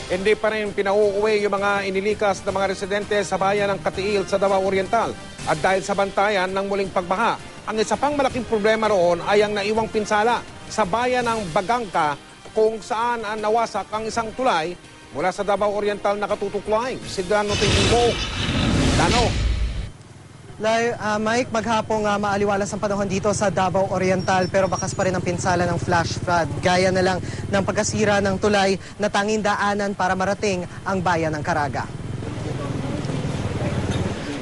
Hindi pa rin pinauuwi yung mga inilikas na mga residente sa bayan ng Katiil sa Davao Oriental. At dahil sa bantayan ng muling pagbaha, ang isa pang malaking problema roon ay ang naiwang pinsala sa bayan ng Bagangka kung saan nawasak ang isang tulay mula sa Davao Oriental na katutuklaing. Si Dano Tingko. Dano. Mike, maghapong maaliwalas ang panahon dito sa Davao Oriental pero bakas pa rin ang pinsala ng flash flood. Gaya na lang ng pagkasira ng tulay na tanging daanan para marating ang bayan ng Caraga.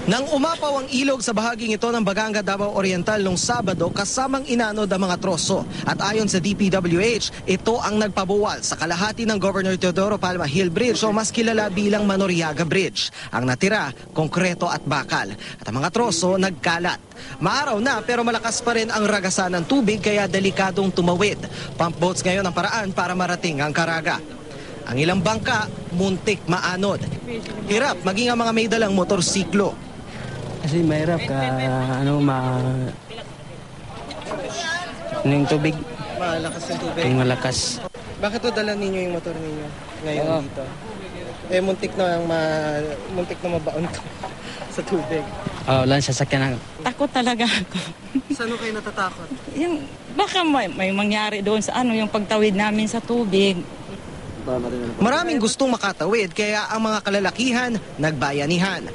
Nang umapaw ang ilog sa bahaging ito ng Baganga, Davao Oriental noong Sabado kasamang inanod ang mga troso. At ayon sa DPWH, ito ang nagpabuwal sa kalahati ng Governor Teodoro Palma Hill Bridge o mas kilala bilang Manoriaga Bridge. Ang natira, konkreto at bakal. At ang mga troso nagkalat. Maaraw na pero malakas pa rin ang ragasan ng tubig kaya delikadong tumawid. Pump boats ngayon ang paraan para marating ang Caraga. Ang ilang bangka, muntik maanod. Hirap maging ang mga may dalang motorsiklo. Kasi mahirap yung tubig. Malakas yung tubig. Yung malakas. Bakit to dala ninyo yung motor ninyo ngayon dito? Muntik na mabaon to sa tubig. Wala sasakyan na. Takot talaga ako. Saan kayo natatakot? Baka may mangyari doon sa yung pagtawid namin sa tubig. Maraming gustong makatawid kaya ang mga kalalakihan nagbayanihan.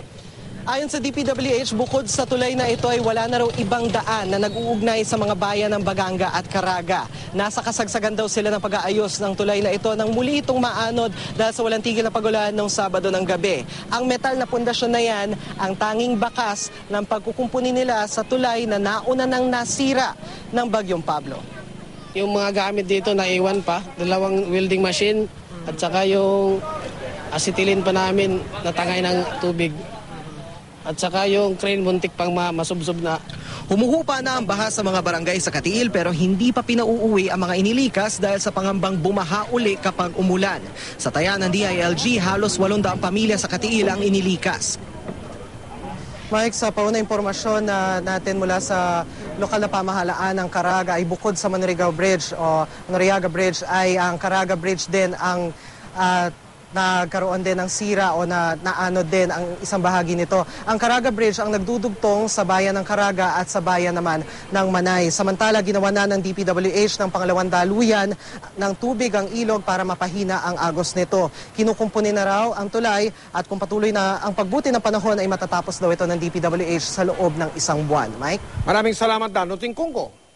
Ayon sa DPWH, bukod sa tulay na ito ay wala na raw ibang daan na nag-uugnay sa mga bayan ng Baganga at Caraga. Nasa kasagsagan daw sila ng pag-aayos ng tulay na ito nang muli itong maanod dahil sa walang tigil na pagulan noong Sabado ng gabi. Ang metal na pundasyon na yan ang tanging bakas ng pagkukumpuni nila sa tulay na nauna nang nasira ng Bagyong Pablo. Yung mga gamit dito naiwan pa, 2 welding machine at saka yung acetylene pa namin natangay ng tubig. At saka yung crane muntik pang masubsob na. Humuhupa na ang baha sa mga barangay sa Katiil pero hindi pa pinauuwi ang mga inilikas dahil sa pangambang bumaha uli kapag umulan. Sa taya ng DILG, halos 800 pamilya sa Katiil ang inilikas. Mike, sa pauna impormasyon natin mula sa lokal na pamahalaan ng Caraga ay bukod sa Manoriaga Bridge ay ang Caraga Bridge din ang nagkaroon din ng sira o naanod din ang isang bahagi nito. Ang Caraga Bridge ang nagdudugtong sa bayan ng Caraga at sa bayan naman ng Manay. Samantala, ginawa na ng DPWH ng pangalawang daluyan ng tubig ang ilog para mapahina ang agos nito. Kinukumpuni na raw ang tulay at kung patuloy na ang pagbuti ng panahon ay matatapos daw ito ng DPWH sa loob ng 1 buwan. Mike? Maraming salamat, Dano Tingko.